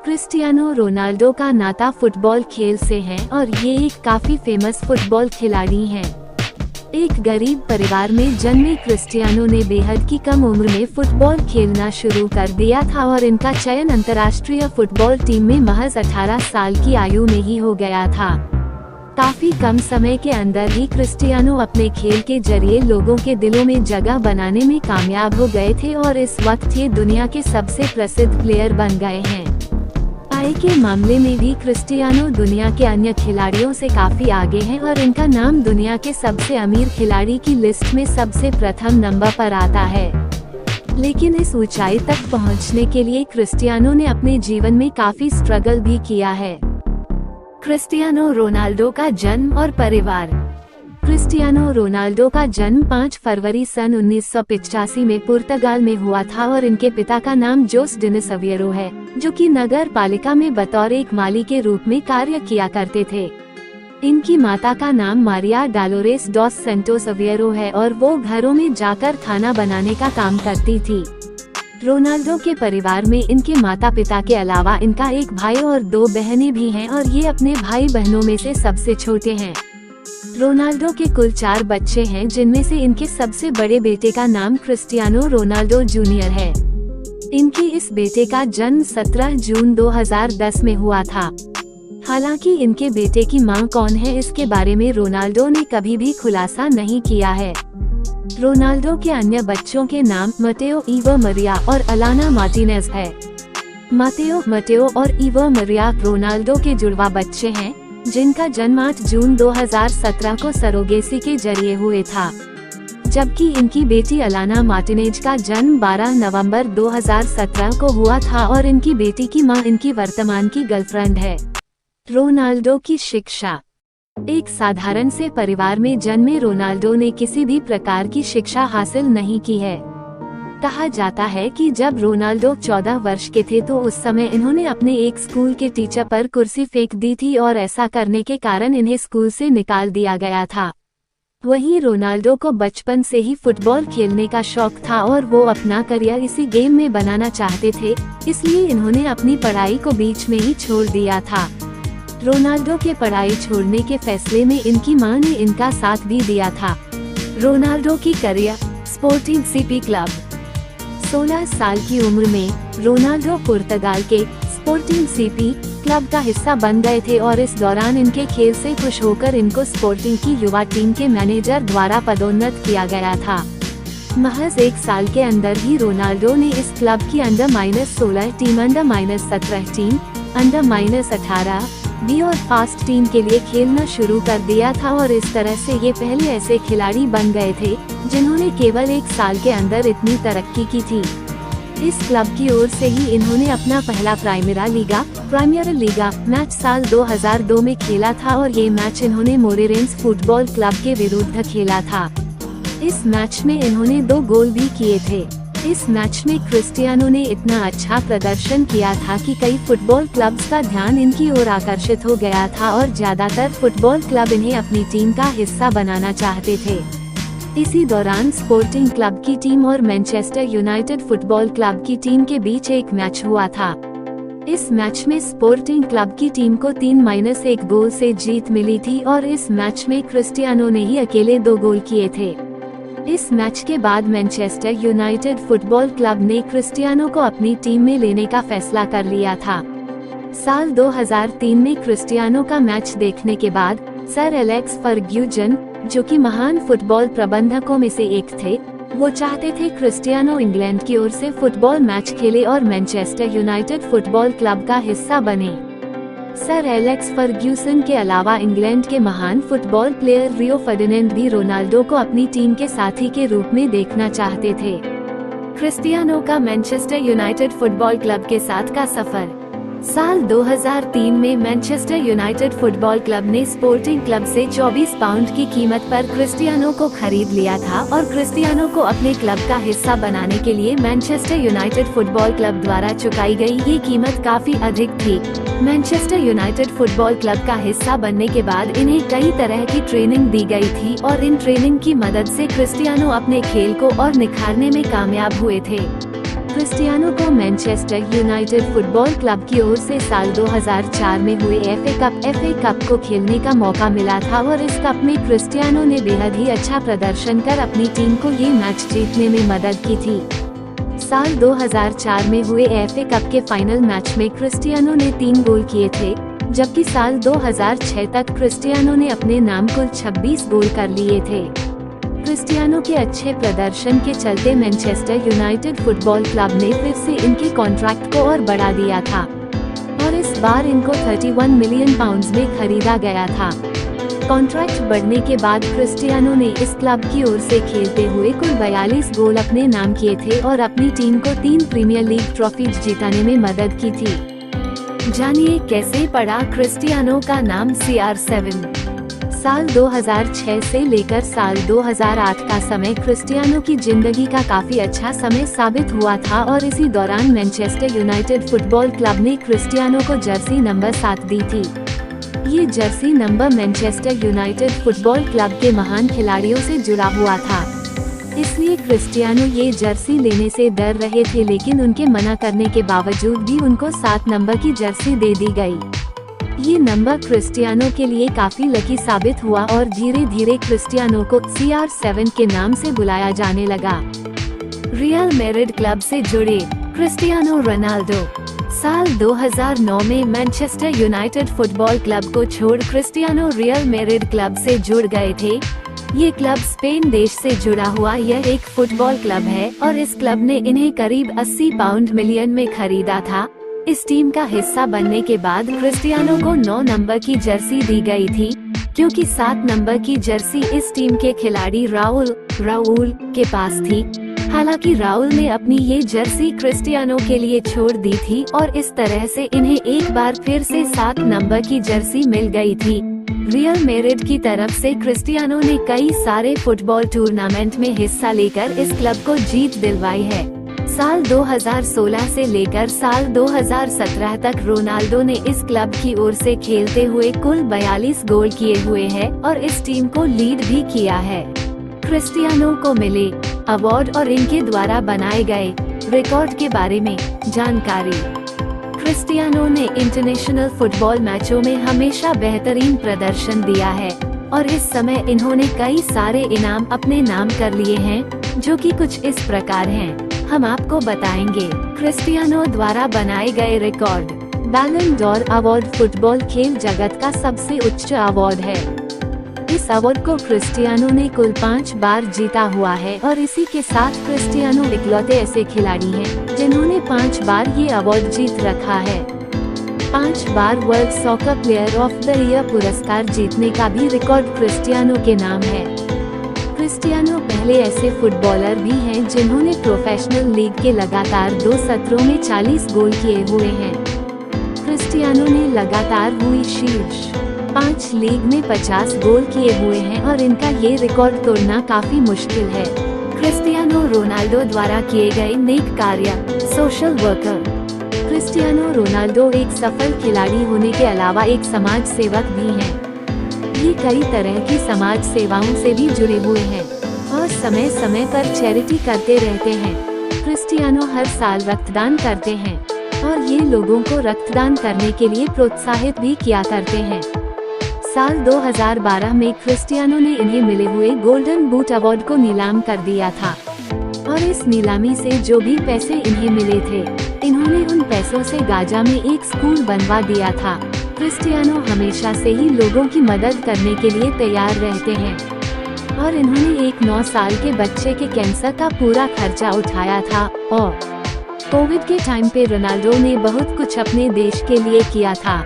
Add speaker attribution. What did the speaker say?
Speaker 1: Cristiano Ronaldo का नाता football खेल से है और ये एक काफी फेमस फुटबॉल खिलाड़ी हैं। एक गरीब परिवार में जन्मे क्रिस्टियानो ने बेहद की कम उम्र में फुटबॉल खेलना शुरू कर दिया था और इनका चयन अंतर्राष्ट्रीय फुटबॉल टीम में महज 18 साल की आयु में ही हो गया था। काफी कम समय के अंदर ही क्रिस्टियानो अपने खेल के जरिए लोगों के दिलों में जगह बनाने में कामयाब हो गए थे और इस वक्त ये दुनिया के सबसे प्रसिद्ध प्लेयर बन गए हैं। आय के मामले में भी क्रिस्टियानो दुनिया के अन्य खिलाड़ियों से काफी आगे हैं और इनका नाम दुनिया के सबसे अमीर खिलाड़ी की लिस्ट में सबसे प्रथम नंबर पर आता है। लेकिन इस ऊंचाई तक पहुंचने के लिए क्रिस्टियानो ने अपने जीवन में काफी स्ट्रगल भी किया है। क्रिस्टियानो रोनाल्डो का जन्म और परिवार। क्रिस्टियानो रोनाल्डो का जन्म 5 फरवरी सन 1985 में पुर्तगाल में हुआ था और इनके पिता का नाम जोस डिनिस अवेरो है, जो कि नगर पालिका में बतौर एक माली के रूप में कार्य किया करते थे। इनकी माता का नाम Maria Dolores dos Santos Aveiro है और वो घरों में जाकर खाना बनाने का काम करती थी। रोनाल्डो के परिवार में इनके माता पिता के अलावा इनका एक भाई और 2 बहनें भी हैं और ये अपने भाई बहनों में से सबसे छोटे हैं। रोनाल्डो के कुल 4 बच्चे हैं, जिनमें से इनके सबसे बड़े बेटे का नाम क्रिस्टियानो रोनाल्डो जूनियर है। इनके इस बेटे का जन्म 17 जून 2010 में हुआ था। हालांकि इनके बेटे की मां कौन है इसके बारे में रोनाल्डो ने कभी भी खुलासा नहीं किया है। रोनाल्डो के अन्य बच्चों के नाम मटेओ, इवो मरिया और अलाना मार्टिनेज है। मटेओ और इवो मरिया रोनाल्डो के जुड़वा बच्चे हैं, जिनका जन्म 8 जून 2017 को सरोगेसी के जरिए हुए था, जबकि इनकी बेटी अलाना मार्टिनेज का जन्म 12 नवंबर 2017 को हुआ था और इनकी बेटी की मां इनकी वर्तमान की गर्लफ्रेंड है। रोनाल्डो की शिक्षा। एक साधारण से परिवार में जन्मे रोनाल्डो ने किसी भी प्रकार की शिक्षा हासिल नहीं की है। कहा जाता है कि जब रोनाल्डो 14 वर्ष के थे तो उस समय इन्होंने अपने एक स्कूल के टीचर पर कुर्सी फेंक दी थी और ऐसा करने के कारण इन्हें स्कूल से निकाल दिया गया था। वहीं रोनाल्डो को बचपन से ही फुटबॉल खेलने का शौक था और वो अपना करियर इसी गेम में बनाना चाहते थे, इसलिए इन्होंने अपनी पढ़ाई को बीच में ही छोड़ दिया था। रोनाल्डो के पढ़ाई छोड़ने के फैसले में इनकी मां ने इनका साथ भी दिया था। रोनाल्डो की करियर। Sporting CP club. 16 साल की उम्र में रोनाल्डो पुर्तगाल के स्पोर्टिंग सीपी क्लब का हिस्सा बन गए थे और इस दौरान इनके खेल से खुश होकर इनको स्पोर्टिंग की युवा टीम के मैनेजर द्वारा पदोन्नत किया गया था। महज 1 साल के अंदर ही रोनाल्डो ने इस क्लब की अंडर-16 टीम, अंडर-17 टीम, अंडर-18 बी और फास्ट टीम के लिए खेलना शुरू कर दिया था और इस तरह से ये पहले ऐसे खिलाड़ी बन गए थे जिन्होंने केवल 1 साल के अंदर इतनी तरक्की की थी। इस क्लब की ओर से ही इन्होंने अपना पहला प्रीमियर लीगा मैच साल 2002 में खेला था और ये मैच इन्होंने मोरेरेंस फुटबॉल क्लब के विरुद्ध खेला था। इस मैच में इन्होंने 2 गोल भी किए थे। इस मैच में क्रिस्टियानो ने इतना अच्छा प्रदर्शन किया था कि कई फुटबॉल क्लब्स का ध्यान इनकी ओर आकर्षित हो गया था और ज्यादातर फुटबॉल क्लब इन्हें अपनी टीम का हिस्सा बनाना चाहते थे। इसी दौरान स्पोर्टिंग क्लब की टीम और मैनचेस्टर यूनाइटेड फुटबॉल क्लब की टीम के बीच एक मैच हुआ था। इस मैच में स्पोर्टिंग क्लब की टीम को 3-1 गोल से जीत मिली थी और इस मैच में क्रिस्टियानो ने ही अकेले 2 गोल किए थे। इस मैच के बाद मैनचेस्टर यूनाइटेड फुटबॉल क्लब ने क्रिस्टियानो को अपनी टीम में लेने का फैसला कर लिया था। साल 2003 में क्रिस्टियानो का मैच देखने के बाद सर एलेक्स फर्ग्यूसन, जो कि महान फुटबॉल प्रबंधकों में से एक थे, वो चाहते थे क्रिस्टियानो इंग्लैंड की ओर से फुटबॉल मैच खेले और मैनचेस्टर यूनाइटेड फुटबॉल क्लब का हिस्सा बने। सर एलेक्स फर्ग्यूसन के अलावा इंग्लैंड के महान फुटबॉल प्लेयर रियो फर्डिनेंड भी रोनाल्डो को अपनी टीम के साथी के रूप में देखना चाहते थे। क्रिस्टियानो का मैनचेस्टर यूनाइटेड फुटबॉल क्लब के साथ का सफर। साल 2003 में मैनचेस्टर यूनाइटेड फुटबॉल क्लब ने स्पोर्टिंग क्लब से 24 पाउंड की कीमत पर क्रिस्टियानो को खरीद लिया था और क्रिस्टियानो को अपने क्लब का हिस्सा बनाने के लिए मैनचेस्टर यूनाइटेड फुटबॉल क्लब द्वारा चुकाई गई ये कीमत काफी अधिक थी। मैनचेस्टर यूनाइटेड फुटबॉल क्लब का हिस्सा बनने के बाद इन्हें कई तरह की ट्रेनिंग दी गई थी और इन ट्रेनिंग की मदद से क्रिस्टियानो अपने खेल को और निखारने में कामयाब हुए थे। क्रिस्टियानो को मैनचेस्टर यूनाइटेड फुटबॉल क्लब की ओर से साल 2004 में हुए FA कप को खेलने का मौका मिला था और इस कप में क्रिस्टियानो ने बेहद ही अच्छा प्रदर्शन कर अपनी टीम को ये मैच जीतने में मदद की थी। साल 2004 में हुए FA कप के फाइनल मैच में क्रिस्टियानो ने 3 गोल किए थे, जबकि साल 2006 तक क्रिस्टियानो ने अपने नाम कुल 26 गोल कर लिए थे। क्रिस्टियानो के अच्छे प्रदर्शन के चलते मैनचेस्टर यूनाइटेड फुटबॉल क्लब ने फिर से इनके कॉन्ट्रैक्ट को और बढ़ा दिया था और इस बार इनको 31 मिलियन पाउंड्स में खरीदा गया था। कॉन्ट्रैक्ट बढ़ने के बाद क्रिस्टियानो ने इस क्लब की ओर से खेलते हुए कुल 42 गोल अपने नाम किए थे और अपनी टीम को 3 प्रीमियर लीग ट्रॉफीज जिताने में मदद की थी। जानिए कैसे पड़ा क्रिस्टियानो का नाम CR7। साल 2006 से लेकर साल 2008 का समय क्रिस्टियानो की जिंदगी का काफी अच्छा समय साबित हुआ था और इसी दौरान मैनचेस्टर यूनाइटेड फुटबॉल क्लब ने क्रिस्टियानो को जर्सी नंबर 7 दी थी। ये Jersey number Manchester United football club के महान खिलाड़ियों से जुड़ा हुआ था, इसलिए क्रिस्टियानो ये जर्सी लेने से डर रहे थे, लेकिन उनके मना करने के बावजूद भी उनको 7 नंबर की जर्सी दे दी गई। ये नंबर क्रिस्टियानो के लिए काफी लकी साबित हुआ और धीरे धीरे क्रिस्टियानो को CR7 के नाम से बुलाया जाने लगा। रियल मैड्रिड क्लब से जुड़े क्रिस्टियानो रोनाल्डो। साल 2009 में मैनचेस्टर यूनाइटेड फुटबॉल क्लब को छोड़ क्रिस्टियानो रियल मैड्रिड क्लब से जुड़ गए थे। ये क्लब स्पेन देश से जुड़ा हुआ यह एक फुटबॉल क्लब है और इस क्लब ने इन्हें करीब 80 पाउंड मिलियन में खरीदा था। इस टीम का हिस्सा बनने के बाद क्रिस्टियानो को 9 नंबर की जर्सी दी गई थी, क्योंकि 7 नंबर की जर्सी इस टीम के खिलाड़ी राउल के पास थी। हालांकि राउल ने अपनी ये जर्सी क्रिस्टियानो के लिए छोड़ दी थी और इस तरह से इन्हें एक बार फिर से 7 नंबर की जर्सी मिल गई थी। रियल मैड्रिड की तरफ से क्रिस्टियानो ने कई सारे फुटबॉल टूर्नामेंट में हिस्सा लेकर इस क्लब को जीत दिलवाई है। साल 2016 से लेकर साल 2017 तक रोनाल्डो ने इस क्लब की ओर से खेलते हुए कुल 42 गोल किए हुए हैं और इस टीम को लीड भी किया है। क्रिस्टियानो को मिले अवार्ड और इनके द्वारा बनाए गए रिकॉर्ड के बारे में जानकारी। क्रिस्टियानो ने इंटरनेशनल फुटबॉल मैचों में हमेशा बेहतरीन प्रदर्शन दिया है और इस समय इन्होंने कई सारे इनाम अपने नाम कर लिए हैं, जो कि कुछ इस प्रकार हैं। हम आपको बताएंगे क्रिस्टियानो द्वारा बनाए गए रिकॉर्ड। बैलन डॉर अवार्ड फुटबॉल खेल जगत का सबसे उच्च अवार्ड है। इस अवार्ड को क्रिस्टियानो ने कुल 5 बार जीता हुआ है और इसी के साथ क्रिस्टियानो इकलौते ऐसे खिलाड़ी हैं जिन्होंने 5 बार ये अवार्ड जीत रखा है। 5 बार world soccer player of the year पुरस्कार जीतने का भी रिकॉर्ड क्रिस्टियानो के नाम है। क्रिस्टियानो पहले ऐसे फुटबॉलर भी हैं जिन्होंने प्रोफेशनल लीग के लगातार 2 सत्रों में 40 गोल किए हुए हैं। क्रिस्टियानो ने लगातार हुई शीर्ष 5 लीग में 50 गोल किए हुए हैं और इनका ये रिकॉर्ड तोड़ना काफी मुश्किल है। क्रिस्टियानो रोनाल्डो द्वारा किए गए नेक कार्य। Social worker. क्रिस्टियानो रोनाल्डो एक सफल खिलाड़ी होने के अलावा एक समाज सेवक भी हैं। ये कई तरह की समाज सेवाओं से भी जुड़े हुए हैं और समय समय पर चैरिटी करते रहते हैं। क्रिस्टियानो हर साल रक्तदान करते हैं और ये लोगों को रक्तदान करने के लिए प्रोत्साहित भी किया करते हैं। साल 2012 में क्रिस्टियानो ने इन्हें मिले हुए गोल्डन बूट अवार्ड को नीलाम कर दिया था और इस नीलामी से जो भी पैसे इन्हें मिले थे, इन्होंने उन पैसों से गाजा में एक स्कूल बनवा दिया था। क्रिस्टियानो हमेशा से ही लोगों की मदद करने के लिए तैयार रहते हैं और इन्होंने एक 9 साल के बच्चे के कैंसर का पूरा खर्चा उठाया था और कोविड के टाइम पे रोनाल्डो ने बहुत कुछ अपने देश के लिए किया था।